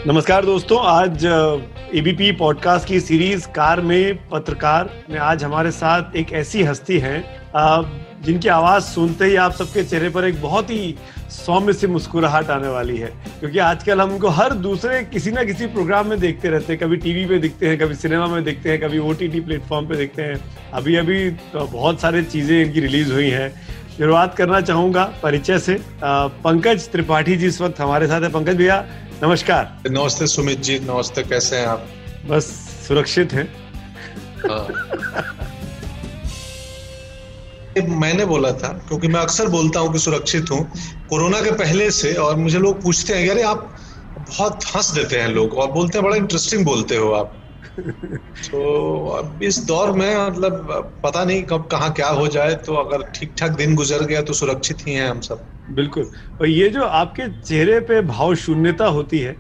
नमस्कार दोस्तों, आज एबीपी पॉडकास्ट की सीरीज कार में पत्रकार में आज हमारे साथ एक ऐसी हस्ती हैं जिनकी आवाज़ सुनते ही आप सबके चेहरे पर एक बहुत ही सौम्य सी मुस्कुराहट आने वाली है। क्योंकि आजकल हम उनको हर दूसरे किसी ना किसी प्रोग्राम में देखते रहते हैं, कभी टीवी पे दिखते हैं, कभी सिनेमा में दिखते हैं, कभी ओटीटी प्लेटफॉर्म पे देखते हैं। अभी बहुत सारी चीज़ें इनकी रिलीज हुई हैं। शुरुआत करना चाहूँगा परिचय से। पंकज त्रिपाठी जी इस वक्त हमारे साथ है। पंकज भैया नमस्कार। नमस्ते सुमित जी, नमस्ते, कैसे हैं आप? बस सुरक्षित हैं। मैंने बोला था, क्योंकि मैं अक्सर बोलता हूँ कि सुरक्षित हूँ कोरोना के पहले से, और मुझे लोग पूछते हैं अरे आप बहुत हंस देते हैं लोग और बोलते हैं बड़ा इंटरेस्टिंग बोलते हो आप। तो अब इस दौर में मतलब पता नहीं कब कहाँ क्या हो जाए, तो अगर ठीक ठाक दिन गुजर गया तो सुरक्षित ही हैं हम सब। बिल्कुल। और ये जो आपके चेहरे पे भाव शून्यता होती है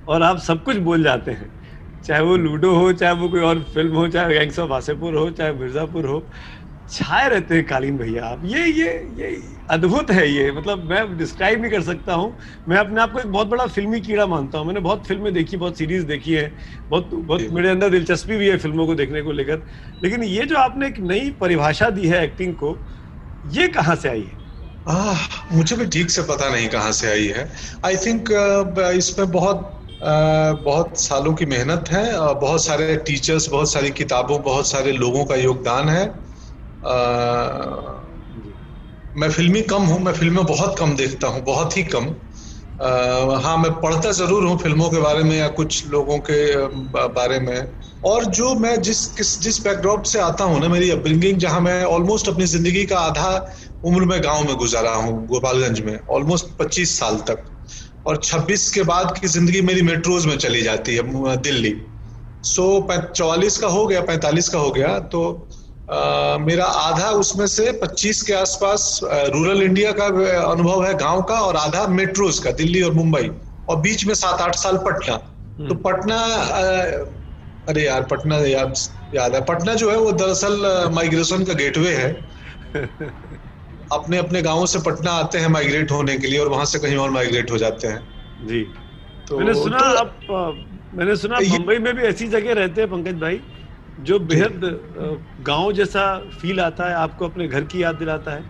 और आप सब कुछ बोल जाते हैं, चाहे वो लूडो हो, चाहे वो कोई और फिल्म हो, चाहे गैंग्स ऑफ वासेपुर हो, चाहे मिर्जापुर हो, छाए रहते हैं कालीन भैया आप। ये अद्भुत है। ये मतलब मैं डिस्क्राइब नहीं कर सकता हूँ। मैं अपने आप को एक बहुत बड़ा फिल्मी कीड़ा मानता हूँ। मैंने बहुत फिल्में देखी, बहुत सीरीज देखी है, बहुत मेरे अंदर दिलचस्पी भी है फिल्मों को देखने को लेकर। लेकिन ये जो आपने एक नई परिभाषा दी है एक्टिंग को, ये कहाँ से आई है? मुझे भी ठीक से पता नहीं कहाँ से आई है। आई थिंक इसमें बहुत सालों की मेहनत है, बहुत सारे टीचर्स, बहुत सारी किताबों, बहुत सारे लोगों का योगदान है। मैं फिल्मी कम हूँ, मैं फिल्में बहुत कम देखता हूँ, बहुत ही कम। हाँ, मैं पढ़ता जरूर हूँ फिल्मों के बारे में या कुछ लोगों के बारे में। और जो मैं जिस बैकड्रॉप से आता हूँ ना, मेरी अपब्रिंगिंग, जहाँ मैं ऑलमोस्ट अपनी जिंदगी का आधा उम्र में गांव में गुजारा हूँ, गोपालगंज में, ऑलमोस्ट 25 साल तक। और 26 के बाद की जिंदगी मेरी मेट्रोज में चली जाती है, दिल्ली। 44 का हो गया, 45 का हो गया, तो मेरा आधा उसमें से 25 के आसपास रूरल इंडिया का अनुभव है, गांव का, और आधा मेट्रोज का, दिल्ली और मुंबई, और बीच में 7-8 साल पटना। तो पटना, अरे यार पटना याद है। पटना जो है वो दरअसल माइग्रेशन का गेटवे है। अपने अपने गांवों से पटना आते हैं माइग्रेट होने के लिए, और वहां से कहीं और माइग्रेट हो जाते हैं। जी। तो मैंने सुना मुंबई में भी ऐसी जगह रहते हैं पंकज भाई, जो बेहद गांव जैसा फील आता है, आपको अपने घर की याद दिलाता है।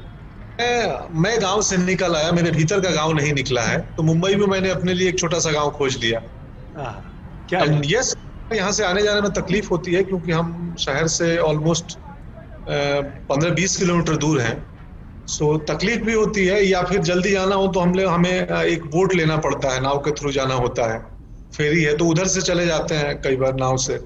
मैं गांव से निकल आया, मेरे भीतर का गांव नहीं निकला है। तो मुंबई में मैंने अपने लिए एक छोटा सा गांव खोज लिया। क्या यस, यहाँ से आने जाने में तकलीफ होती है, क्योंकि हम शहर से ऑलमोस्ट 15-20 किलोमीटर दूर हैं। सो तकलीफ भी होती है, या फिर जल्दी जाना हो तो हमें एक बोट लेना पड़ता है, नाव के थ्रू जाना होता है, फेरी है, तो उधर से चले जाते हैं कई बार नाव से।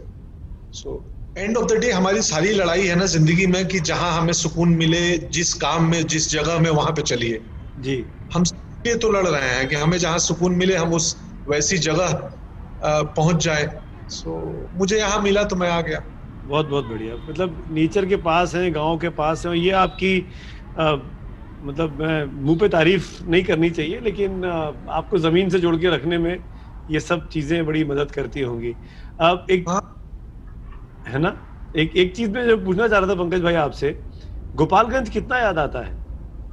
So end of the day हमारी सारी लड़ाई है ना जिंदगी में, कि जहां हमें सुकून मिले, जिस काम में, जिस जगह में, वहां पे चलिए जी। हम ये तो लड़ रहे हैं कि हमें जहां सुकून मिले हम उस वैसी जगह पहुंच जाए। सो मुझे यहाँ मिला तो मैं आ गया। बहुत बहुत बढ़िया। मतलब नेचर के पास है, गांव के पास है। ये आपकी मतलब मैं मुंह पे तारीफ नहीं करनी चाहिए, लेकिन आपको जमीन से जोड़ के रखने में ये सब चीजें बड़ी मदद करती होंगी। अब एक है ना, एक चीज में जो पूछना चाह रहा था पंकज भाई आपसे, गोपालगंज कितना याद आता है?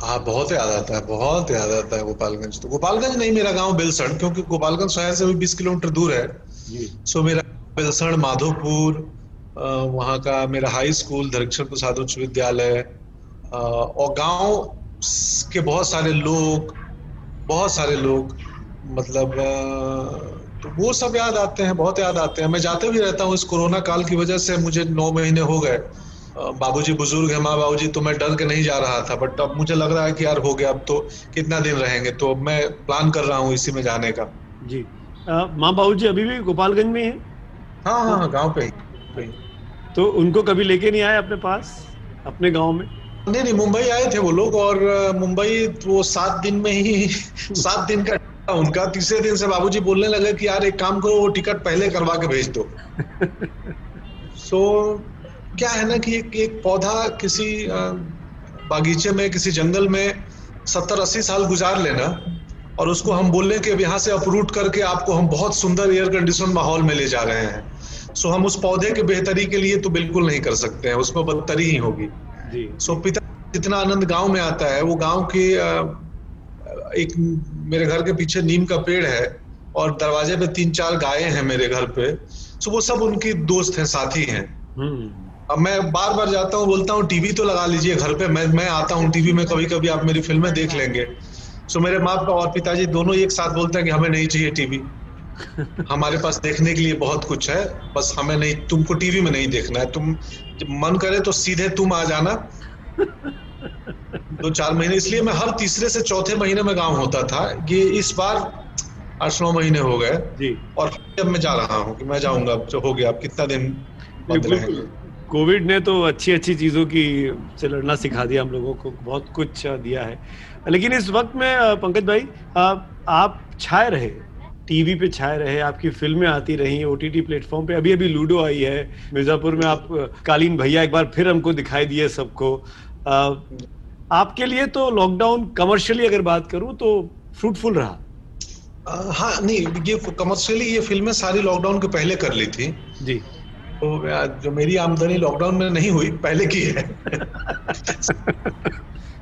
हाँ, बहुत याद आता है, बहुत याद आता है गोपालगंज। तो गोपालगंज नहीं, मेरा गांव बेलसंड, क्योंकि गोपालगंज शहर से भी 20 किलोमीटर दूर है। सो मेरा बेलसंड, माधोपुर, वहाँ का मेरा हाई स्कूल धरमचंद प्रसाद उच्च विद्यालय, और गांव के बहुत सारे लोग, मतलब तो वो सब याद आते हैं, बहुत याद आते हैं। मैं जाते भी रहता हूँ। इस कोरोना काल की वजह से मुझे 9 महीने हो गए। बाबूजी बुजुर्ग है, माँ बाबूजी, तो मैं डर के नहीं जा रहा था, बट अब मुझे लग रहा है कि यार हो गया, अब तो कितना दिन रहेंगे, तो मैं प्लान कर रहा हूँ इसी में जाने का। जी। माँ बाबूजी अभी भी गोपालगंज में हैं? हाँ, गांव पे ही। तो उनको कभी लेके नहीं आए अपने पास, अपने गांव में? नहीं, मुंबई आए थे वो लोग, और मुंबई वो 7 दिन में ही 7 दिन का उनका। तीसरे दिन से बाबूजी बोलने लगे कि यार एक काम करो, वो टिकट पहले करवा के भेज दो। सो क्या है ना कि एक पौधा किसी बागीचे में, किसी जंगल में 70-80 साल गुजार लेना, और उसको हम बोलें कि अब यहाँ से अपरूट करके आपको हम बहुत सुंदर एयर कंडीशन माहौल में ले जा रहे हैं, सो हम उस पौधे के बेहतरी के लिए तो बिल्कुल नहीं कर सकते हैं, उसमें बदतरी ही होगी। सो पिता जितना आनंद गांव में आता है, वो गांव के एक मेरे घर के पीछे नीम का पेड़ है, और दरवाजे पे 3-4 गायें हैं मेरे घर पे, तो वो सब उनकी दोस्त हैं, साथी हैं। अब मैं बार बार जाता हूँ, बोलता हूँ टीवी तो लगा लीजिए घर पे, मैं आता हूँ टीवी में, कभी कभी आप मेरी फिल्में देख लेंगे। सो मेरे माँ और पिताजी दोनों एक साथ बोलते हैं कि हमें नहीं चाहिए टीवी, हमारे पास देखने के लिए बहुत कुछ है, बस हमें नहीं, तुमको टीवी में नहीं देखना है, तुम जब मन करे तो सीधे तुम आ जाना 2-4 महीने। इसलिए मैं हर तीसरे से चौथे महीने में गाँव होता था। ये इस बार 8-9 महीने हो गए और अब मैं जा रहा हूँ कि मैं जाऊंगा, जो हो गया, अब कितना दिन बंद रहेंगे। कोविड ने तो अच्छी अच्छी चीजों की से लड़ना सिखा दिया, हम लोगों को बहुत कुछ दिया है। लेकिन इस वक्त में पंकज भाई, आप छाए रहे, टीवी पे छाए रहे, आपकी फिल्में आती रही, ओटीटी प्लेटफॉर्म पे अभी अभी लूडो आई है, मिर्जापुर में आप कालीन भैया एक बार फिर हमको दिखाई दिए सबको। आपके लिए तो लॉकडाउन कमर्शियली अगर बात करूं तो फ्रूटफुल रहा? हाँ, नहीं, ये कमर्शियली ये फिल्में सारी लॉकडाउन के पहले कर ली थी जी। तो जो मेरी आमदनी लॉकडाउन में नहीं हुई, पहले की है।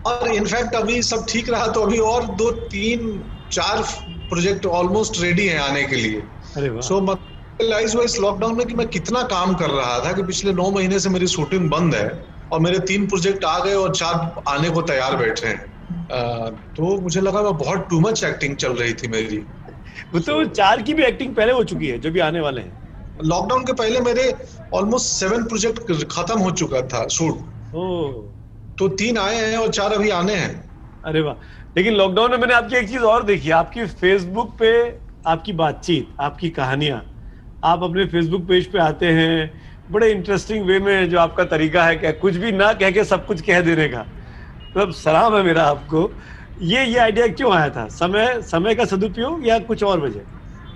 और इनफैक्ट अभी सब ठीक रहा तो अभी और 2-3-4 प्रोजेक्ट ऑलमोस्ट रेडी हैं आने के लिए। सो रियलाइज हुआ इस लॉकडाउन में कि मैं कितना काम कर रहा था, कि पिछले 9 महीने से मेरी शूटिंग बंद है और मेरे 3 प्रोजेक्ट आ गए और 4 आने को तैयार बैठे हैं। तो मुझे लगा मैं बहुत टू मच एक्टिंग चल रही थी मेरी। तो 4 की भी एक्टिंग पहले हो चुकी है जो भी आने वाले हैं? लॉकडाउन के पहले मेरे ऑलमोस्ट 7 प्रोजेक्ट खत्म हो चुका था शूट। तो 3 आए हैं और 4 अभी आने हैं। अरे वाह। लेकिन लॉकडाउन में मैंने आपकी एक चीज और देखी, आपकी फेसबुक पे आपकी बातचीत, आपकी कहानियां, आप अपने फेसबुक पेज पे आते हैं बड़े इंटरेस्टिंग वे में, जो आपका तरीका है क्या कुछ भी ना कह के सब कुछ कह देने का, मतलब सलाम है मेरा आपको। ये आइडिया क्यों आया था? समय का सदुपयोग या कुछ और वजह?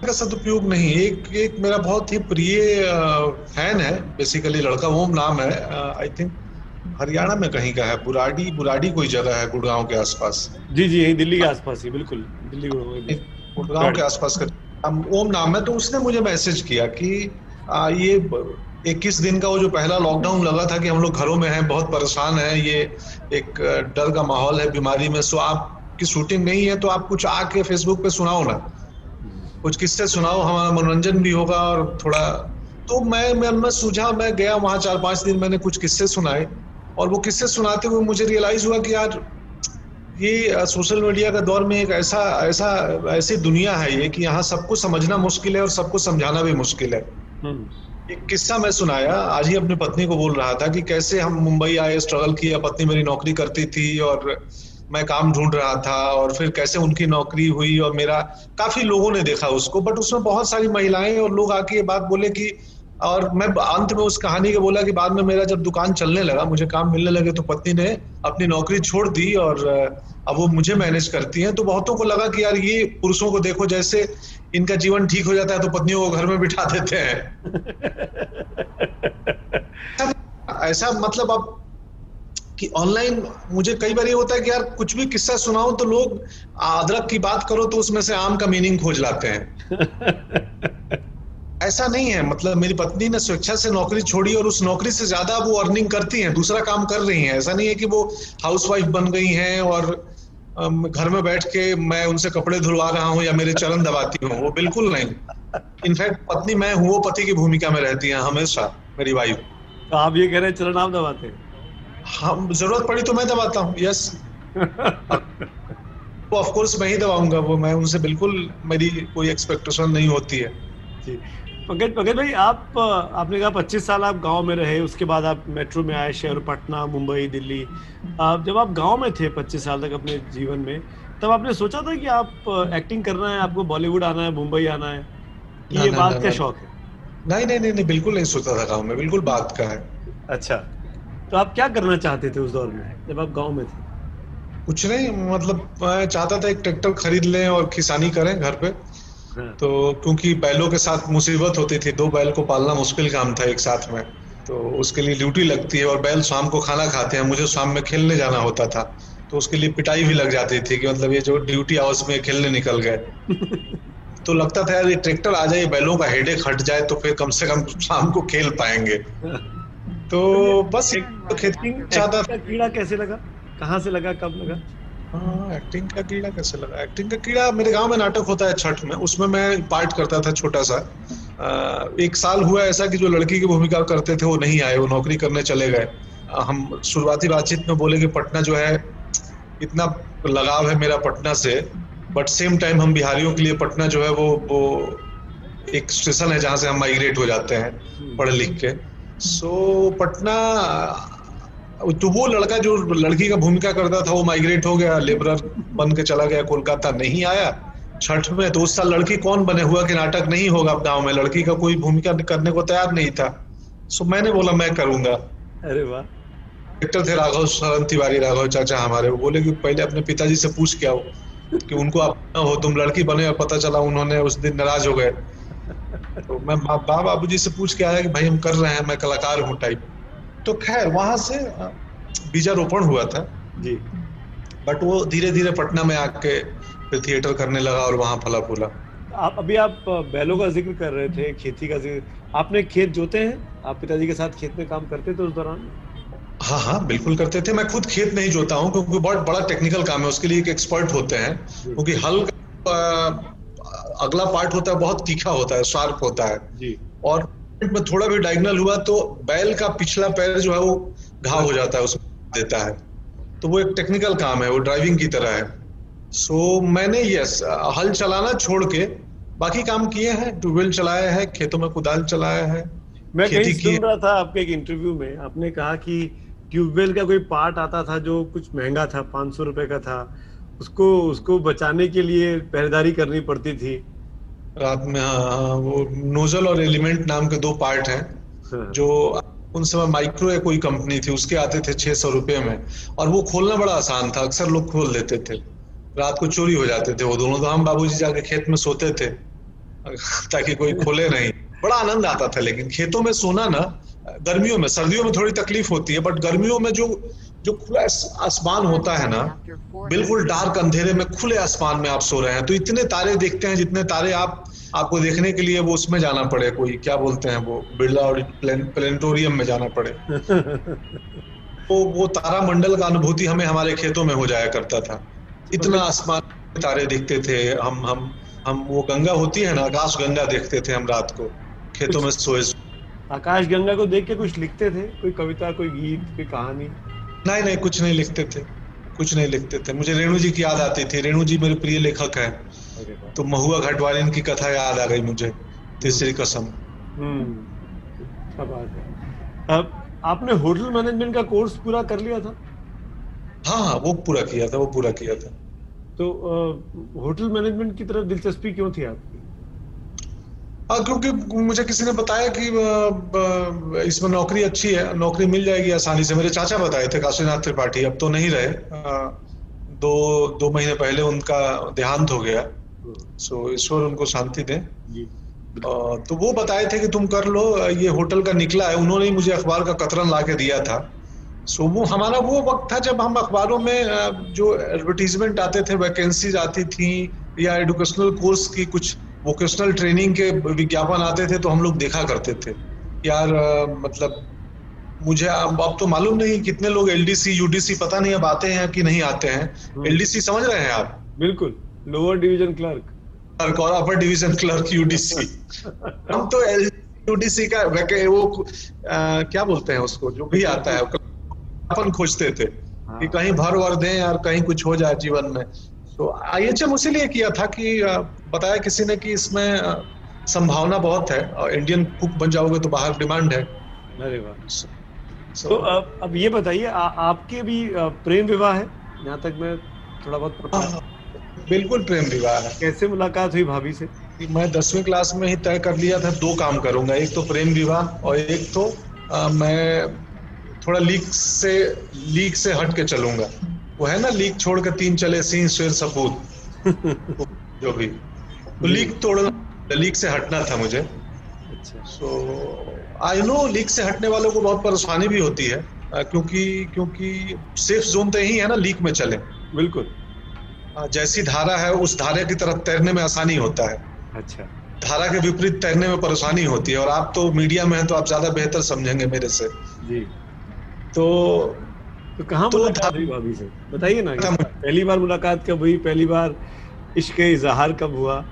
का सदुपयोग नहीं, एक मेरा बहुत ही प्रिय फैन है, बेसिकली लड़का, ओम नाम है, आई थिंक हरियाणा में कहीं का है, बुराड़ी कोई जगह है गुड़गांव के आसपास। जी यही दिल्ली के आसपास ही, बिल्कुल दिल्ली गुड़गांव के आसपास का ओम नाम है। तो उसने मुझे मैसेज किया कि ये 21 दिन का वो जो पहला लॉकडाउन लगा था कि हम लोग घरों में हैं, बहुत परेशान हैं, ये एक डर का माहौल है बीमारी में, सो आपकी शूटिंग नहीं है तो आप कुछ आके फेसबुक पे सुनाओ ना, कुछ किस्से सुनाओ, हमारा मनोरंजन भी होगा और थोड़ा। तो मैं सूझा, मैं गया वहां 4-5 दिन, मैंने कुछ किस्से सुनाए और वो किस्से सुनाते हुए मुझे रियलाइज हुआ कि यार ये सोशल मीडिया का दौर में एक ऐसी दुनिया है ये कि यहाँ सबको समझना मुश्किल है और सबको समझाना भी मुश्किल है। एक किस्सा मैं सुनाया, आज ही अपनी पत्नी को बोल रहा था कि कैसे हम मुंबई आए, स्ट्रगल किया, पत्नी मेरी नौकरी करती थी और मैं काम ढूंढ रहा था, और फिर कैसे उनकी नौकरी हुई और मेरा, काफी लोगों ने देखा उसको, बट उसमें बहुत सारी महिलाएं और लोग आके ये बात बोले कि, और मैं अंत में उस कहानी के बोला कि बाद में मेरा जब दुकान चलने लगा, मुझे काम मिलने लगे, तो पत्नी ने अपनी नौकरी छोड़ दी और अब वो मुझे मैनेज करती हैं। तो बहुतों को लगा कि यार ये पुरुषों को देखो, जैसे इनका जीवन ठीक हो जाता है तो पत्नियों को घर में बिठा देते हैं। ऐसा मतलब अब कि ऑनलाइन मुझे कई बार ये होता है कि यार कुछ भी किस्सा सुनाओ तो लोग, अदरक की बात करो तो उसमें से आम का मीनिंग खोज लाते हैं। ऐसा नहीं है, मतलब मेरी पत्नी ने स्वेच्छा से नौकरी छोड़ी और उस नौकरी से ज्यादा वो अर्निंग करती हैं, दूसरा काम कर रही हैं। ऐसा नहीं है कि वो हाउसवाइफ बन गई हैं और घर में बैठ के मैं उनसे कपड़े धुलवा रहा हूँ या मेरे चरण दबाती हूँ, वो बिल्कुल नहीं। इनफैक्ट पत्नी मैं हूँ, वो पति की भूमिका में रहती है हमेशा, मेरी वाइफ। तो आप ये कह रहे हैं चरण आप दबाते हैं? हाँ, जरूरत पड़ी तो मैं दबाता हूँ, यस। वो ऑफ कोर्स मैं ही दबाऊंगा, वो मैं उनसे बिल्कुल, मेरी कोई एक्सपेक्टेशन नहीं होती है। जी। पंकज भाई, आपने कहा 25 साल आप गांव में रहे, उसके बाद आप मेट्रो में आए, शहर, पटना, मुंबई, दिल्ली। जब आप गांव में थे 25 साल तक अपने जीवन में, तब आपने सोचा था कि आप एक्टिंग करना है, आपको बॉलीवुड आना है, मुंबई आना है, कि ये बात का शौक है? नहीं, बिल्कुल नहीं सोचा था गाँव में, बिल्कुल बात का है। अच्छा, तो आप क्या करना चाहते थे उस दौर में जब आप गाँव में थे? कुछ नहीं, मतलब मैं चाहता था एक ट्रैक्टर खरीद लें और किसानी करें घर पे। तो क्योंकि बैलों के साथ मुसीबत होती थी, 2 बैल को पालना मुश्किल काम था एक साथ में, तो उसके लिए ड्यूटी लगती है और बैल शाम को खाना खाते हैं, मुझे शाम में खेलने जाना होता था, तो उसके लिए पिटाई भी लग जाती थी कि मतलब ये जो ड्यूटी आवर्स में खेलने निकल गए। तो लगता था यार ये ट्रैक्टर आ जाए, बैलों का हेडेक हट जाए तो फिर कम से कम शाम को खेल पाएंगे। तो बस खेती चाहता था। कीड़ा कैसे लगा, कहाँ से लगा, कब लगा? हाँ, एक्टिंग का कीड़ा कैसे लगा? एक्टिंग का कीड़ा, मेरे गांव में नाटक होता है छठ में, उसमें मैं पार्ट करता था छोटा सा। एक साल हुआ ऐसा कि जो लड़की की भूमिका करते थे वो नहीं आए, वो नौकरी करने चले गए। हम शुरुआती बातचीत में बोले कि पटना जो है, इतना लगाव है मेरा पटना से, बट सेम टाइम हम बिहारियों के लिए पटना जो है वो एक स्टेशन है जहाँ से हम माइग्रेट हो जाते हैं पढ़ लिख के। सो पटना, तो वो लड़का जो लड़की का भूमिका करता था वो माइग्रेट हो गया, लेबरर बन के चला गया कोलकाता, नहीं आया छठ में। तो उस साल लड़की कौन बने, हुआ कि नाटक नहीं होगा गांव में, लड़की का कोई भूमिका करने को तैयार नहीं था। सो मैंने बोला मैं करूंगा। अरे वाह। डायरेक्टर थे राघव शरण तिवारी, राघव चाचा हमारे, वो बोले कि पहले अपने पिताजी से पूछ के आओ कि उनको आप हो, तुम लड़की बने, और पता चला उन्होंने उस दिन नाराज हो गए। तो मैं बाबूजी से पूछ के आया कि भाई हम कर रहे हैं, मैं कलाकार हूँ टाइप। तो खैर वहां से बीजारोपण हुआ था जी। बट वो धीरे धीरे पटना में आके फिर थिएटर करने लगा और वहां फला फूला। आप बैलों का जिक्र कर रहे थे, खेती का जिक्र, आपने खेत जोते हैं? आप पिताजी के साथ खेत में काम करते थे उस दौरान? हाँ हाँ बिल्कुल करते थे। मैं खुद खेत नहीं जोता हूँ क्योंकि बहुत बड़ा टेक्निकल काम है, उसके लिए एक एक्सपर्ट होते हैं। क्योंकि हल का अगला पार्ट होता है बहुत तीखा होता है, शार्प होता है जी। और में थोड़ा भी डायगोनल हुआ तो बैल का पिछला पैर जो है वो घाव हो जाता है, उसमें देता है। तो वो एक टेक्निकल काम है, वो ड्राइविंग की तरह है। सो मैंने हल चलाना छोड़ के बाकी काम किए हैं, ट्यूबवेल चलाया है, खेतों में कुदाल चलाया है, मैं कहीं खेती की। सुन रहा था आपके एक इंटरव्यू में, आपने कहा कि ट्यूबवेल का कोई पार्ट आता था जो कुछ महंगा था, 500 रुपए का था, उसको बचाने के लिए पहरेदारी करनी पड़ती थी रात में। हाँ, वो नोजल और एलिमेंट नाम के दो पार्ट हैं। हाँ। जो उन समय माइक्रो या कोई कंपनी थी, उसके आते थे 600 रुपए में, और वो खोलना बड़ा आसान था, अक्सर लोग खोल लेते थे। रात को चोरी हो जाते थे वो दोनों, तो हम बाबूजी जाके खेत में सोते थे ताकि कोई खोले नहीं। बड़ा आनंद आता था। लेकिन खेतों में सोना ना, गर्मियों में, सर्दियों में थोड़ी तकलीफ होती है, बट गर्मियों में जो जो खुला आसमान होता है ना, बिल्कुल डार्क अंधेरे में खुले आसमान में आप सो रहे हैं, तो इतने तारे देखते हैं जितने तारे आपको देखने के लिए वो उसमें जाना पड़े, कोई क्या बोलते हैं वो, बिरला और प्लेनेटोरियम में जाना पड़े। तो वो तारा मंडल का अनुभूति हमें हमारे खेतों में हो जाया करता था। इतना आसमान में तारे दिखते थे। हम वो गंगा होती है ना, आकाश गंगा देखते थे हम रात को खेतों में सोए। आकाश गंगा को देख के कुछ लिखते थे, कोई कविता, कोई गीत, कोई कहानी? नहीं, कुछ नहीं लिखते थे, कुछ नहीं लिखते थे। मुझे रेणु जी की याद आती थी, रेणु जी मेरे प्रिय लेखक हैं, तो महुआ घाटवालिन की कथा याद आ गई मुझे, तीसरी कसम। क्या बात है। अब आपने होटल मैनेजमेंट का कोर्स पूरा कर लिया था? हाँ, वो पूरा किया था। तो होटल मैनेजमेंट की तरफ दिलचस्पी क्यों थी आपकी? क्योंकि मुझे किसी ने बताया कि इसमें नौकरी अच्छी है, नौकरी मिल जाएगी आसानी से। मेरे चाचा बताए थे, काशीनाथ त्रिपाठी, अब तो नहीं रहे, दो महीने पहले उनका देहांत हो गया। सो ईश्वर उनको शांति दे। तो वो बताए थे कि तुम कर लो, ये होटल का निकला है। उन्होंने ही मुझे अखबार का कतरन ला के दिया था। सो वो हमारा वो वक्त था जब हम अखबारों में जो एडवर्टीजमेंट आते थे, वैकेंसीज आती थी, या एजुकेशनल कोर्स की कुछ वोकेशनल ट्रेनिंग के विज्ञापन आते थे, तो हम लोग देखा करते थे। यार मतलब मुझे अब तो मालूम नहीं कितने लोग एलडीसी यूडीसी पता नहीं अब आते हैं कि नहीं आते हैं। एलडीसी समझ रहे हैं आप? बिल्कुल, लोअर डिवीजन क्लर्क और अपर डिवीजन क्लर्क, यूडीसी। हम तो यूडीसी का वो क्या बोलते हैं उसको, जो भी आता है अपन खोजते थे कि कहीं भर वर दें यार, कहीं कुछ हो जाए जीवन में। तो आईएचएम उसीलिए किया था कि बताया किसी ने कि इसमें संभावना बहुत है, और इंडियन कुक बन जाओगे तो बाहर डिमांड है। अरे वाह। तो अब ये बताइए, आपके भी प्रेम विवाह है, जहाँ तक मैं थोड़ा बहुत बिल्कुल प्रेम विवाह है। कैसे मुलाकात हुई भाभी से? मैं 10वीं क्लास में ही तय कर लिया था, 2 काम करूंगा, एक तो प्रेम विवाह और एक तो मैं थोड़ा लीक से हट के चलूंगा। वो है ना, लीक छोड़ के 3 चले, सिंह शेर सपूत जो भी, तो लीक तोड़ना, लीक से हटना था मुझे। सो आई नो लीक से हटने वालों को बहुत परेशानी भी होती है, क्योंकि सेफ जोन तो यही है ना, लीक में चले। बिल्कुल, जैसी धारा है उस धारा की तरफ तैरने में आसानी होता है। अच्छा, धारा के विपरीत तैरने में परेशानी होती है, और आप तो मीडिया में हैं तो आप ज्यादा बेहतर समझेंगे मेरे से। जी। तो तो कहाँ तो मुलाकात हुई भाभी से, बताइए ना, पहली बार मुलाकात कब हुई, पहली बार इश्क का इजहार कब हुआ,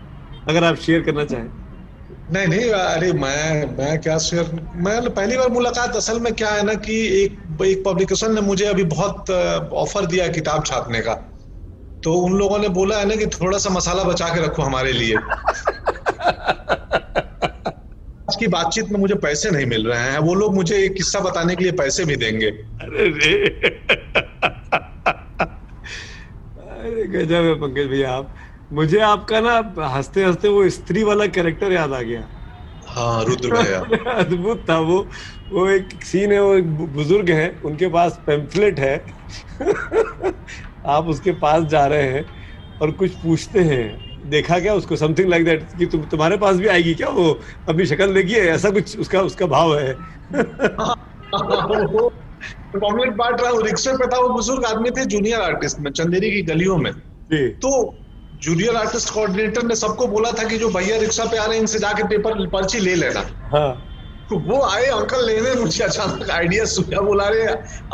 अगर आप शेयर करना चाहें। नहीं नहीं, अरे मैं क्या शेयर, मैं पहली बार मुलाकात असल में क्या है ना कि एक पब्लिकेशन ने मुझे अभी बहुत ऑफर दिया है किताब छापने का। तो उन लोगों ने बोला है ना कि थोड़ा सा मसाला बचा के रखो हमारे लिए। आज की बातचीत में मुझे पैसे नहीं मिल रहे हैं, वो लोग मुझे एक किस्सा बताने के लिए पैसे भी देंगे। अरे रे अरे गजब है पंकज भैया आप। मुझे आपका ना हंसते हंसते वो स्त्री वाला कैरेक्टर याद आ गया। हाँ, रुद्र भैया। अद्भुत था वो एक सीन है, वो एक बुजुर्ग है, उनके पास पेम्फलेट है। आप उसके पास जा रहे हैं और कुछ पूछते हैं, देखा क्या उसको, समथिंग लाइक दैट, कि तुम्हारे पास भी आएगी क्या वो, अपनी शक्ल देखिए, ऐसा कुछ उसका उसका भाव है। वो पॉम्पलेट बांट रहा, रिक्शे पे था, वो बुजुर्ग आदमी थे, जूनियर आर्टिस्ट में, चंदेरी की गलियों में। जी। तो जूनियर आर्टिस्ट कोऑर्डिनेटर ने सबको बोला था कि जो भैया रिक्शा पे आ रहे हैं इनसे जाके पेपर पर्ची ले लेना। हाँ। तो वो आए अंकल लेने, मुझे अचानक आइडिया सूझा, बोला रहे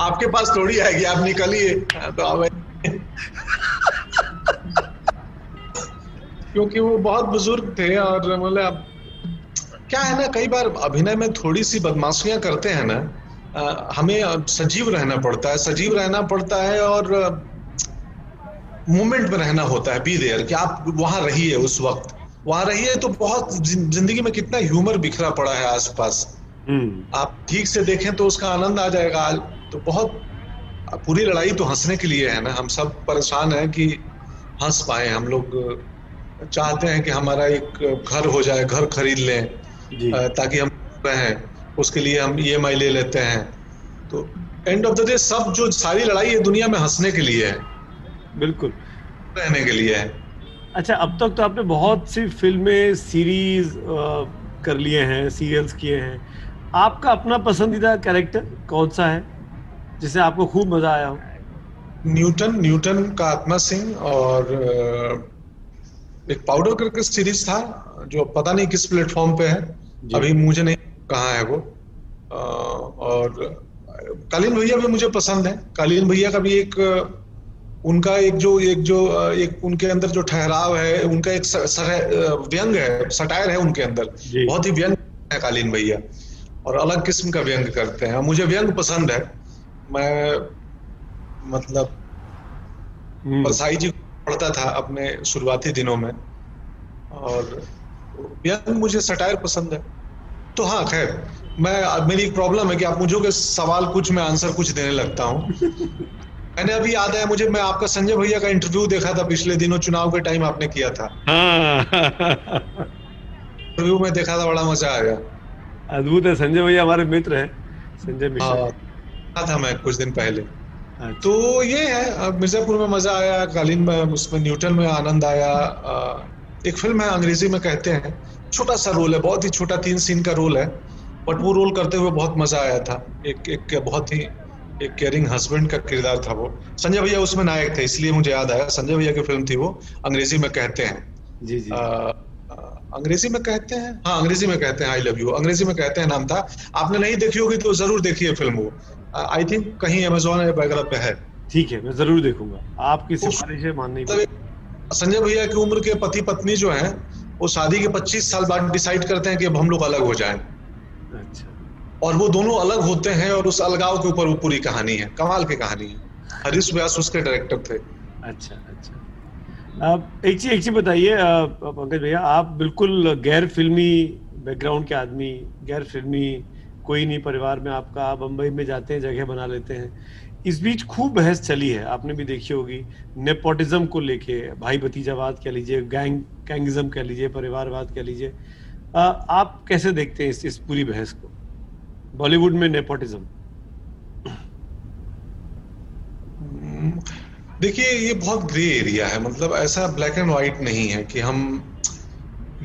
आपके पास थोड़ी आएगी, आप निकलिए। तो अब क्योंकि वो बहुत बुजुर्ग थे, और मतलब क्या है ना, कई बार अभिनय में थोड़ी सी बदमाशियां करते हैं ना, हमें सजीव रहना पड़ता है, सजीव रहना पड़ता है, और मोमेंट में रहना होता है, बी देयर, कि आप वहां रहिए, उस वक्त वहां रहिए, तो बहुत जिंदगी में कितना ह्यूमर बिखरा पड़ा है आसपास, आप ठीक से देखें तो उसका आनंद आ जाएगा। आज तो बहुत, पूरी लड़ाई तो हंसने के लिए है ना, हम सब परेशान हैं कि हंस पाए। हम लोग चाहते हैं कि हमारा एक घर हो जाए, घर खरीद लें ताकि हम रहें, उसके लिए हम ईएमआई ले लेते हैं। तो एंड ऑफ द डे सब जो सारी लड़ाई है दुनिया में हंसने के लिए है, बिल्कुल रहने के लिए है। अच्छा, अब तक तो आपने बहुत सी फिल्में, सीरीज कर लिए हैं, सीरियल्स किए हैं, आपका अपना पसंदीदा कैरेक्टर कौन सा है जिसे आपको खूब मजा आया हो? न्यूटन का आत्मा सिंह, और एक पाउडर करके सीरीज था जो पता नहीं किस प्लेटफॉर्म पे है, अभी मुझे नहीं कहाँ है वो। और कालीन भैया भी मुझे पसंद है। कालीन भैया का भी एक उनका एक उनके अंदर जो ठहराव है, उनका एक व्यंग है, सटायर है उनके अंदर, बहुत ही व्यंग है कालीन भैया, और अलग किस्म का व्यंग करते हैं। मुझे व्यंग पसंद है। मैं मतलब परसाई जी पढ़ता था अपने शुरुआती दिनों में, और व्यंग मुझे सटायर पसंद है। तो हाँ, खैर, मेरी एक प्रॉब्लम है कि आप मुझे सवाल कुछ, मैं आंसर कुछ देने लगता हूँ। मैंने अभी याद है मुझे, मैं आपका संजय भैया का इंटरव्यू देखा था पिछले दिनों, चुनाव के टाइम आपने किया था। इंटरव्यू में देखा था, बड़ा मजा आया। अद्भुत है, संजय भैया हमारे मित्र हैं, संजय मिश्रा था मैं कुछ दिन पहले। तो ये है, मिर्जापुर में मजा आया, कालीन में, उसमें न्यूटन में आनंद आया। एक फिल्म है अंग्रेजी में कहते हैं, छोटा सा रोल है, बहुत ही छोटा, 3 सीन का रोल है, बट वो रोल करते हुए बहुत मजा आया था। एक बहुत ही एक केयरिंग हस्बैंड का किरदार था वो। संजय भैया उसमें नायक थे, इसलिए मुझे याद आया, संजय भैया की फिल्म थी वो, अंग्रेजी में कहते हैं। जी जी। अंग्रेजी में कहते हैं, हाँ अंग्रेजी में कहते हैं, आई लव यू, अंग्रेजी में कहते हैं नाम था। आपने नहीं देखी होगी तो जरूर देखिए फिल्म, वो आई थिंक कहीं अमेज़न वगैरह पे है। ठीक है, मैं जरूर देखूंगा, आपकी सिफारिश माननी पड़ेगी। संजय भैया की उम्र के पति पत्नी जो हैं, वो शादी के 25 साल बाद डिसाइड करते हैं कि अब हम लोग अलग हो जाएं। अच्छा। और वो दोनों अलग होते हैं, और उस अलगाव के ऊपर वो पूरी कहानी है, कमाल की कहानी है। हरीश व्यास उसके डायरेक्टर थे। अच्छा अच्छा। अब एक चीज बताइए पंकज भैया, आप बिल्कुल गैर फिल्मी बैकग्राउंड के आदमी, गैर फिल्मी कोई नहीं परिवार में आपका, आप बम्बई में जाते हैं, जगह बना लेते हैं। इस बीच खूब बहस चली है, आपने भी देखी होगी, नेपोटिज्म को लेके, भाई भतीजावाद कह लीजिए, गैंगिज्म कह लीजिए, परिवारवाद कह लीजिए। आप कैसे देखते हैं इस पूरी बहस को, बॉलीवुड में नेपोटिज्म? देखिए, ये बहुत ग्रे एरिया है, मतलब ऐसा ब्लैक एंड व्हाइट नहीं है कि हम,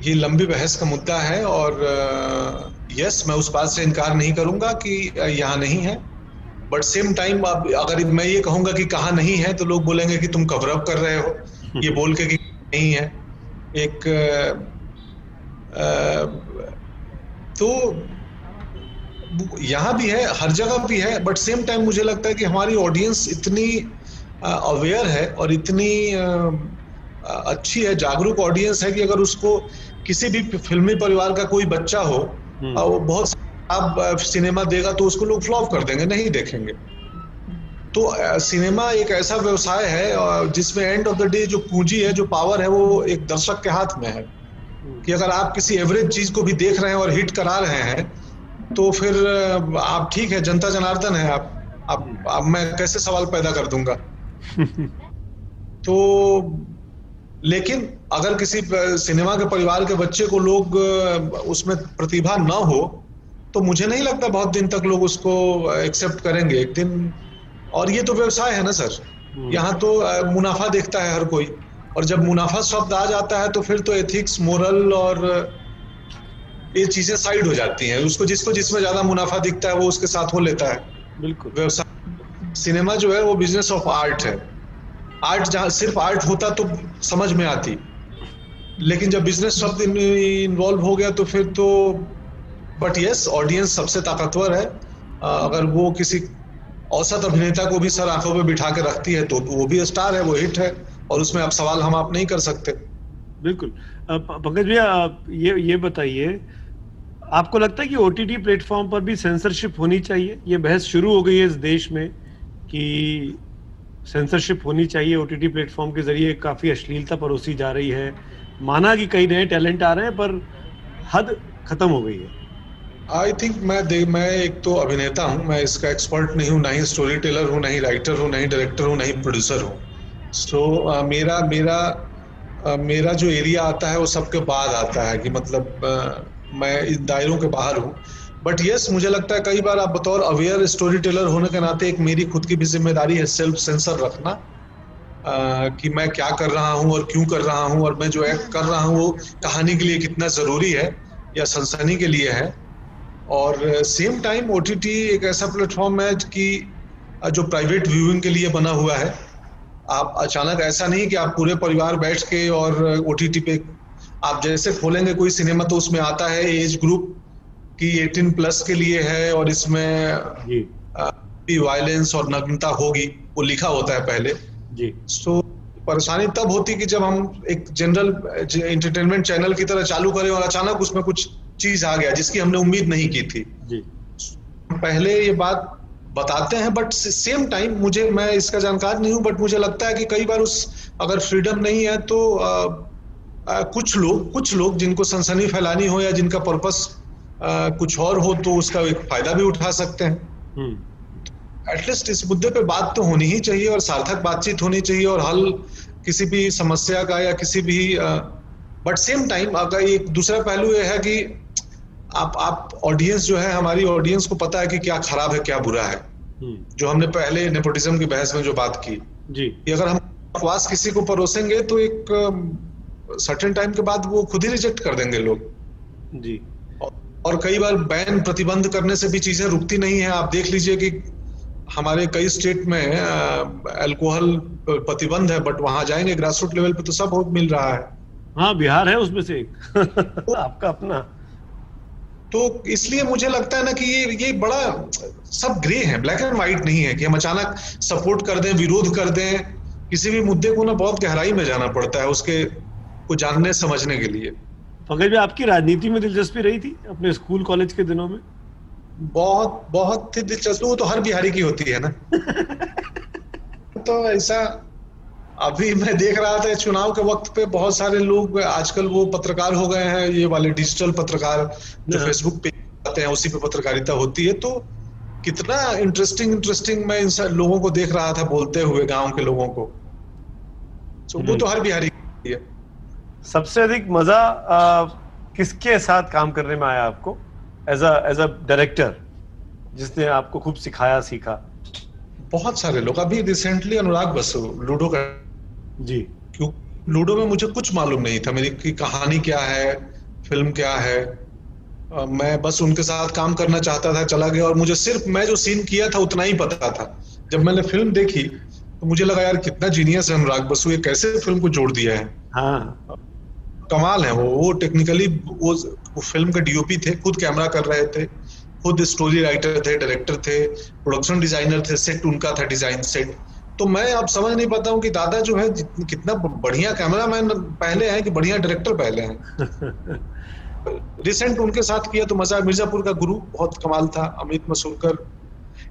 ये लंबी बहस का मुद्दा है। और यस, मैं उस बात से इनकार नहीं करूंगा कि यहाँ नहीं है, बट सेम टाइम अगर मैं ये कहूंगा कि कहाँ नहीं है तो लोग बोलेंगे कि तुम कवर अप कर रहे हो, ये बोल के कि नहीं है। तो यहाँ भी है, हर जगह भी है, बट सेम टाइम मुझे लगता है कि हमारी ऑडियंस इतनी अवेयर है और इतनी अच्छी है, जागरूक ऑडियंस है कि अगर उसको किसी भी फिल्मी परिवार का कोई बच्चा हो वो बहुत खराब सिनेमा देगा तो उसको लोग फ्लॉप कर देंगे, नहीं देखेंगे। तो सिनेमा एक ऐसा व्यवसाय है जिसमें एंड ऑफ द डे जो पूंजी है, जो पावर है, वो एक दर्शक के हाथ में है कि अगर आप किसी एवरेज चीज को भी देख रहे हैं और हिट करा रहे हैं तो फिर आप ठीक है, जनता जनार्दन है आप मैं कैसे सवाल पैदा कर दूंगा। तो लेकिन अगर किसी सिनेमा के परिवार के बच्चे को लोग उसमें प्रतिभा ना हो तो मुझे नहीं लगता बहुत दिन तक लोग उसको एक्सेप्ट करेंगे एक दिन। और ये तो व्यवसाय है ना सर, यहाँ तो मुनाफा देखता है हर कोई, और जब मुनाफा शब्द आ जाता है तो फिर तो एथिक्स, मोरल और ये चीजें साइड हो जाती हैं। उसको जिसमें ज्यादा मुनाफा दिखता है वो उसके साथ हो लेता है। बिल्कुल, व्यवसाय सिनेमा जो है वो बिजनेस ऑफ आर्ट है। आर्ट जहाँ सिर्फ आर्ट होता तो समझ में आती, लेकिन जब बिजनेस शब्द इन्वॉल्व हो गया तो फिर तो बट यस, ऑडियंस सबसे ताकतवर है। अगर वो किसी औसत अभिनेता को भी सर आंखों पे बिठा के रखती है तो वो भी स्टार है, वो हिट है, और उसमें अब सवाल हम आप नहीं कर सकते। बिल्कुल। पंकज भैया, ये बताइए, आपको लगता है कि ओटीटी प्लेटफॉर्म पर भी सेंसरशिप होनी चाहिए? ये बहस शुरू हो गई है इस देश में कि सेंसरशिप होनी चाहिए, ओटीटी प्लेटफॉर्म के जरिए काफी अश्लीलता परोसी जा रही है। माना कि कई नए टैलेंट आ रहे हैं पर हद खत्म हो गई है। आई थिंक मैं एक तो अभिनेता हूँ, मैं इसका एक्सपर्ट नहीं हूँ, ना ही स्टोरी टेलर हूँ, ना ही राइटर हूँ, ना ही डायरेक्टर हूँ, ना ही प्रोड्यूसर हूँ। सो मेरा जो एरिया आता है वो सबके बाद आता है कि मतलब मैं इन दायरों के बाहर हूँ। बट यस, मुझे लगता है कई बार आप बतौर अवेयर स्टोरी टेलर होने के नाते एक मेरी खुद की भी जिम्मेदारी है सेल्फ सेंसर रखना, कि मैं क्या कर रहा हूँ और क्यों कर रहा हूँ, और मैं जो एक्ट कर रहा हूँ वो कहानी के लिए कितना जरूरी है या सनसनी के लिए है। और सेम टाइम ओटीटी एक ऐसा प्लेटफॉर्म है कि जो प्राइवेट व्यूइंग के लिए बना हुआ है। आप अचानक ऐसा नहीं कि आप पूरे परिवार बैठ के और ओटीटी पे आप जैसे खोलेंगे कोई सिनेमा तो उसमें आता है एज ग्रुप की 18+ के लिए है और इसमें वायलेंस और नग्नता होगी, वो लिखा होता है पहले जी। सो परेशानी तब होती कि जब हम एक जनरल एंटरटेनमेंट चैनल की तरह चालू करें और अचानक उसमें कुछ चीज आ गया जिसकी हमने उम्मीद नहीं की थी जी। पहले ये बात बताते हैं, बट सेम टाइम मैं इसका जानकार नहीं हूं, बट मुझे लगता है कि कई बार अगर फ्रीडम नहीं है तो कुछ लोग जिनको सनसनी फैलानी हो या जिनका पर्पस कुछ और हो तो उसका एक फायदा भी उठा सकते हैं। एटलीस्ट इस मुद्दे पे बात तो होनी ही चाहिए और सार्थक बातचीत होनी चाहिए और हल किसी भी समस्या का या किसी भी बट सेम टाइम अगर एक दूसरा पहलू ये है कि आप ऑडियंस जो है, हमारी ऑडियंस को पता है कि क्या खराब है क्या बुरा है। जो हमने पहले नेपोटिज्म की बहस में जो बात की जी, कि अगर हम बकवास किसी को परोसेंगे तो एक सर्टेन टाइम के बाद वो खुद ही रिजेक्ट कर देंगे लोग जी। और कई बार बैन प्रतिबंध करने से भी चीजें रुकती नहीं है। आप देख लीजिए कि हमारे कई स्टेट में अल्कोहल प्रतिबंध है, बट वहां जाएंगे ग्रासरूट लेवल पे तो सब बहुत मिल रहा है। हाँ, बिहार है उसमें से एक आपका अपना। तो इसलिए मुझे लगता है ना कि ये बड़ा सब ग्रे है, ब्लैक एंड व्हाइट नहीं है कि हम अचानक सपोर्ट कर दें, विरोध कर दें। किसी भी मुद्दे को ना बहुत गहराई में जाना पड़ता है उसके को जानने समझने के लिए। पंकज, आपकी राजनीति में दिलचस्पी रही थी अपने स्कूल कॉलेज के दिनों में? बहुत ही दिलचस्पी, वो तो हर बिहारी की होती है ना। तो ऐसा अभी मैं देख रहा था चुनाव के वक्त पे बहुत सारे लोग आजकल वो पत्रकार हो गए हैं, ये वाले डिजिटल पत्रकार जो फेसबुक पे आते हैं उसी पे पत्रकारिता होती है। तो कितना इंटरेस्टिंग मैं इन लोगों को देख रहा था बोलते हुए, गांव के लोगों को। तो वो तो हर बिहारी की है। सबसे अधिक मजा किसके साथ काम करने में आया आपको एज अ डायरेक्टर, जिसने आपको खूब सिखाया सीखा? बहुत सारे लोग। अभी रिसेंटली अनुराग बसु लूडो का जी, क्यों लूडो में मुझे कुछ मालूम नहीं था मेरी की कहानी क्या है, फिल्म क्या है। मैं बस उनके साथ काम करना चाहता था, चला गया और मुझे सिर्फ मैं जो सीन किया था उतना ही पता था। जब मैंने फिल्म देखी तो मुझे लगा यार कितना जीनियस है अनुराग बसु, ये कैसे फिल्म को जोड़ दिया है। हाँ, कमाल है वो टेक्निकली वो फिल्म के डीओपी थे, खुद कैमरा कर रहे थे, खुद स्टोरी राइटर थे, डायरेक्टर थे, प्रोडक्शन डिजाइनर थे, सेट उनका था, डिजाइन सेट। तो मैं अब समझ नहीं पाता हूँ कि दादा जो है कितना बढ़िया कैमरामैन पहले हैं कि बढ़िया डायरेक्टर पहले हैं। रिसेंट उनके साथ किया तो मजा। मिर्जापुर का गुरु बहुत कमाल था, अमित मसूरकर।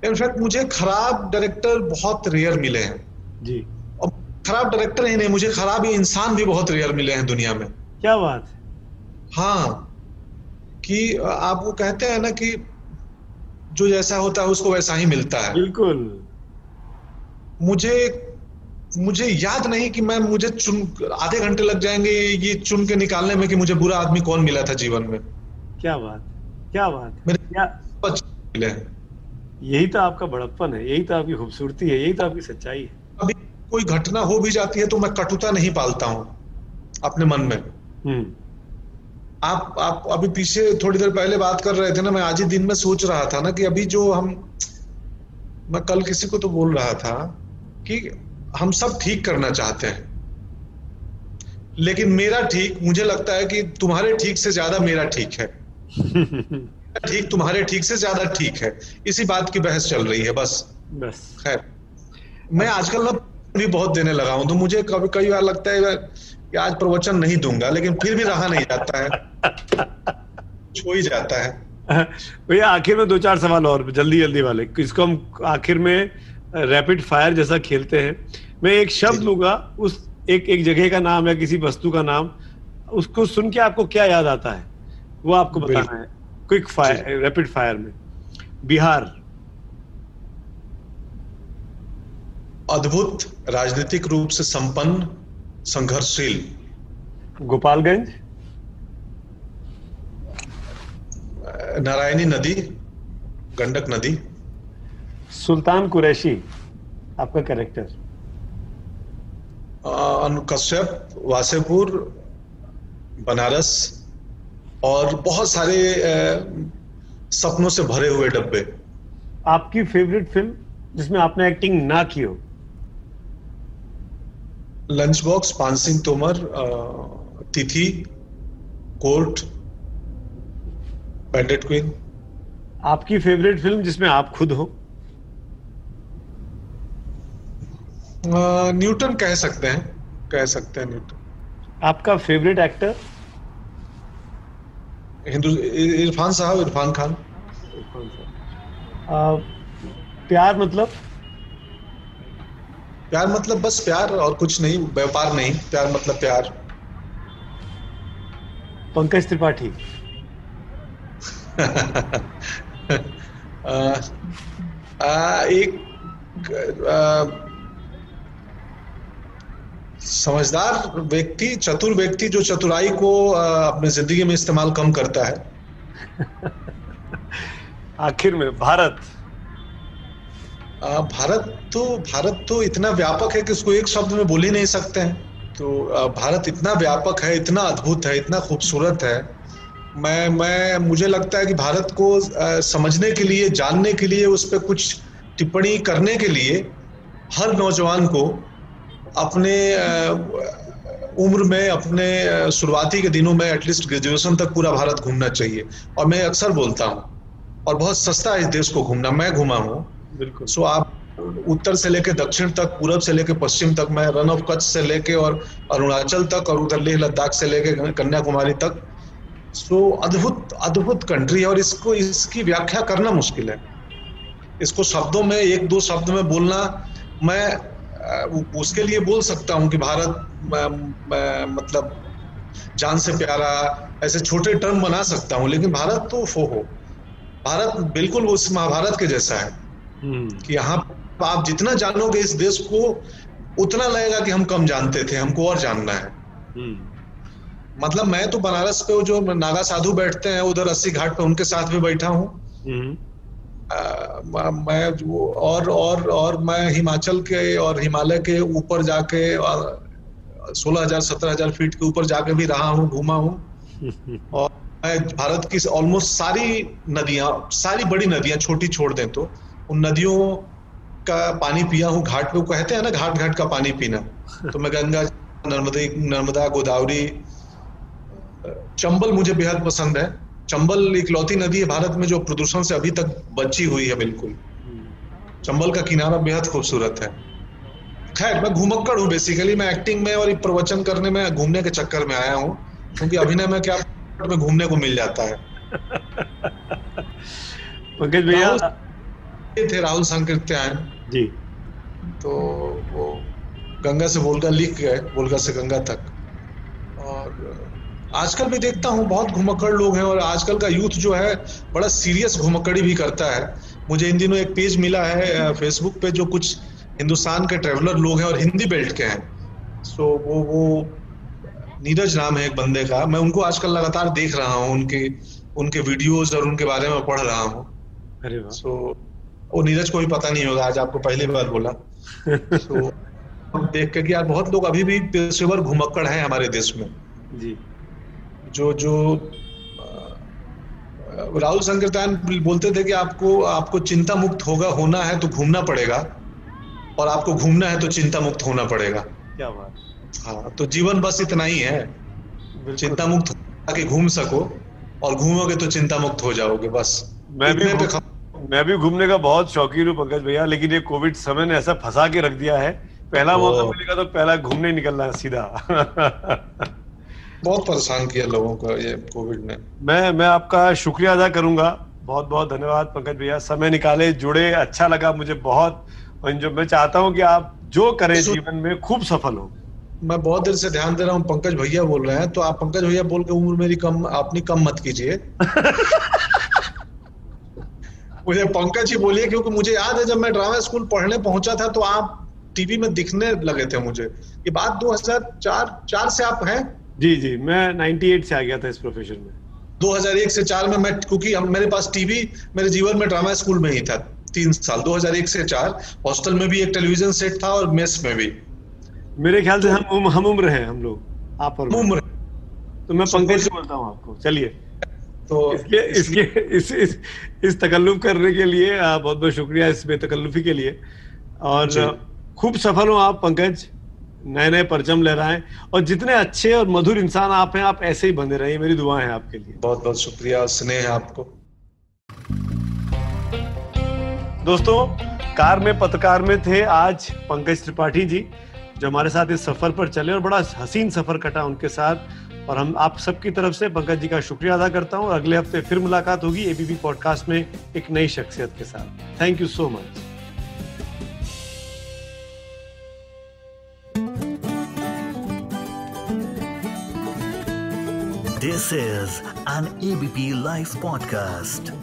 इनफैक्ट मुझे खराब डायरेक्टर बहुत रेयर मिले हैं जी। और खराब डायरेक्टर ही नहीं, मुझे खराब इंसान भी बहुत रेयर मिले हैं दुनिया में। क्या बात है। हाँ, कि आप वो कहते हैं ना कि जो जैसा होता है उसको वैसा ही मिलता है। बिल्कुल। मुझे याद नहीं कि मुझे आधे घंटे लग जाएंगे ये चुन के निकालने में कि मुझे बुरा आदमी कौन मिला था जीवन में। क्या बात, क्या बात। मेरे क्या मिले हैं। यही तो आपका बड़प्पन है, यही तो आपकी खूबसूरती है, यही तो आपकी सच्चाई है। अभी कोई घटना हो भी जाती है तो मैं कटुता नहीं पालता हूँ अपने मन में। आप अभी पीछे थोड़ी देर पहले बात कर रहे थे ना, मैं आज ही दिन में सोच रहा था ना कि अभी जो मैं कल किसी को तो बोल रहा था कि हम सब ठीक करना चाहते हैं, लेकिन मेरा ठीक मुझे लगता है कि तुम्हारे ठीक से ज्यादा मेरा ठीक है। ठीक तुम्हारे ठीक से ज्यादा ठीक है, इसी बात की बहस चल रही है बस। खैर, मैं आजकल ना भी बहुत देने लगा हूं, तो मुझे कई बार लगता है कि आज प्रवचन नहीं दूंगा, लेकिन फिर भी रहा नहीं जाता है, छो ही जाता है। भैया आखिर में 2-4 सवाल और जल्दी जल्दी वाले, इसको हम आखिर में रैपिड फायर जैसा खेलते हैं। मैं एक शब्द लूंगा, उस एक जगह का नाम या किसी वस्तु का नाम, उसको सुन के आपको क्या याद आता है वो आपको बताना है। क्विक फायर, रैपिड फायर में। बिहार। अद्भुत, राजनीतिक रूप से संपन्न, संघर्षशील। गोपालगंज। नारायणी नदी, गंडक नदी। सुल्तान कुरैशी, आपका कैरेक्टर। कश्यप, वासेपुर, बनारस और बहुत सारे सपनों से भरे हुए डब्बे। आपकी फेवरेट फिल्म जिसमें आपने एक्टिंग ना की हो? लंच बॉक्स, पान सिंह तोमर, तिथि, कोर्ट, बैंडेड क्वीन। आपकी फेवरेट फिल्म जिसमें आप खुद हो? न्यूटन कह सकते हैं न्यूटन। आपका फेवरेट एक्टर? इरफान साहब, इरफान खान। प्यार मतलब? प्यार मतलब बस प्यार और कुछ नहीं, व्यापार नहीं, प्यार मतलब प्यार। पंकज त्रिपाठी। एक समझदार व्यक्ति, चतुर व्यक्ति जो चतुराई को अपने जिंदगी में इस्तेमाल कम करता है। आखिर में भारत। भारत तो इतना व्यापक है कि उसको एक शब्द में बोल ही नहीं सकते हैं। तो भारत इतना व्यापक है, इतना अद्भुत है, इतना खूबसूरत है। मुझे लगता है कि भारत को समझने के लिए, जानने के लिए, उस पर कुछ टिप्पणी करने के लिए हर नौजवान को अपने उम्र में, अपने शुरुआती के दिनों में एटलीस्ट ग्रेजुएशन तक पूरा भारत घूमना चाहिए। और मैं अक्सर बोलता हूँ, और बहुत सस्ता है इस देश को घूमना, मैं घूमा हूँ। बिल्कुल। सो आप उत्तर से लेके दक्षिण तक, पूरब से लेके पश्चिम तक, मैं रन ऑफ कच्छ से लेके और अरुणाचल तक, और उधर लेह लद्दाख से लेके कन्याकुमारी तक। सो अद्भुत कंट्री है, और इसकी व्याख्या करना मुश्किल है। इसको शब्दों में, 1-2 शब्द में बोलना, मैं उसके लिए बोल सकता हूँ कि भारत मतलब जान से प्यारा, ऐसे छोटे टर्म बना सकता हूँ, लेकिन भारत तो भारत बिल्कुल उस महाभारत के जैसा है कि यहाँ आप जितना जानोगे इस देश को, उतना लगेगा कि हम कम जानते थे, हमको और जानना है। मतलब मैं तो बनारस पे जो नागा साधु बैठते हैं उधर 80 घाट पे, उनके साथ भी बैठा हूँ। और मैं हिमाचल के और हिमालय के ऊपर जाके 16,000-17,000 फीट के ऊपर जाके भी रहा हूँ, घूमा हूँ। और मैं भारत की ऑलमोस्ट सारी नदियां, सारी बड़ी नदियां, छोटी छोड़ दें तो, उन नदियों का पानी पिया हूँ। घाट पे कहते हैं ना, घाट घाट का पानी पीना, तो मैं गंगा, नर्मदा, गोदावरी, चंबल मुझे बेहद पसंद है। चंबल इकलौती नदी है भारत में जो प्रदूषण से अभी तक बची हुई है बिल्कुल। चंबल का किनारा बेहद खूबसूरत है। खैर, मैं घुमक्कड़ हूँ बेसिकली। मैं एक्टिंग में और प्रवचन करने में, घूमने के चक्कर में आया हूँ, क्योंकि अभिनय में क्या में घूमने को मिल जाता है। पंकज भैया थे राहुल सांकृत्यायन जी, तो वो गंगा से वोल्गा लिख गए, वोल्गा से गंगा तक। और आजकल भी देखता हूँ बहुत घुमक्कड़ लोग हैं, और आजकल का यूथ जो है बड़ा सीरियस घुमक्कड़ी भी करता है। मुझे इन दिनों एक पेज मिला है फेसबुक पे, जो कुछ हिंदुस्तान के ट्रेवलर लोग हैं और हिंदी बेल्ट के हैं। सो वो नीरज नाम है एक बंदे का, मैं उनको आजकल लगातार देख रहा हूँ, उनके वीडियोस और उनके बारे में पढ़ रहा हूँ। अरे वाह। सो वो नीरज को भी पता नहीं होगा, आज आपको पहली बार बोला। सो देख के कि यार बहुत लोग अभी भी पेशेवर घुमक्कड़ हैं हमारे देश में जी। जो राहुल सांकृत्यायन बोलते थे कि आपको चिंता मुक्त होना है तो घूमना पड़ेगा, और आपको घूमना है तो चिंता मुक्त होना पड़ेगा। क्या बात। हाँ, तो जीवन बस इतना ही है, चिंता मुक्त ताकि घूम सको, और घूमोगे तो चिंता मुक्त हो जाओगे। बस मैं भी घूमने का बहुत शौकीन हूँ पंकज भैया, लेकिन ये कोविड समय ने ऐसा फंसा के रख दिया है, पहला मौका मिलेगा तो पहला घूमने निकलना है सीधा। बहुत परेशान किया लोगों को ये कोविड ने। मैं आपका शुक्रिया अदा करूंगा, बहुत बहुत धन्यवाद पंकज भैया, समय निकाले, जुड़े, अच्छा लगा मुझे बहुत। और जो मैं चाहता हूं कि आप जो करें जीवन में खूब सफल हो। मैं बहुत देर से ध्यान दे रहा हूँ, पंकज भैया बोल रहे हैं, तो आप पंकज भैया बोल के उम्र मेरी अपनी कम मत कीजिए। मुझे पंकज ही बोलिए, क्योंकि मुझे याद है जब मैं ड्रामा स्कूल पढ़ने पहुंचा था तो आप टीवी में दिखने लगे थे मुझे। ये बात 2004 से आप हैं? जी, मैं 98 से आ गया था इस प्रोफेशन में। 2001 से 4 में मैं, क्योंकि मेरे पास टीवी मेरे जीवन में ड्रामा स्कूल में ही था 3 साल, 2001 से 4। हॉस्टल में भी एक टेलीविजन सेट था और मेस में भी। मेरे ख्याल से हम उम्र हैं हम लोग, आप और उम्र। तो मैं पंकज से बोलता हूँ आपको। चलिए, तो इस तकल्लुफ करने के लिए बहुत बहुत शुक्रिया, इस बेतकल्लुफी के लिए। और खूब सफल हो आप पंकज, नए नए परचम लहराएं, और जितने अच्छे और मधुर इंसान आप हैं, आप ऐसे ही बने रहिए, मेरी दुआएं हैं आपके लिए। बहुत बहुत शुक्रिया, स्नेह है आपको। दोस्तों, कार में पत्रकार में थे आज पंकज त्रिपाठी जी, जो हमारे साथ इस सफर पर चले, और बड़ा हसीन सफर कटा उनके साथ। और हम आप सबकी तरफ से पंकज जी का शुक्रिया अदा करता हूं। अगले हफ्ते फिर मुलाकात होगी एबीपी पॉडकास्ट में एक नई शख्सियत के साथ। Thank you so much. This is an ABP Life podcast.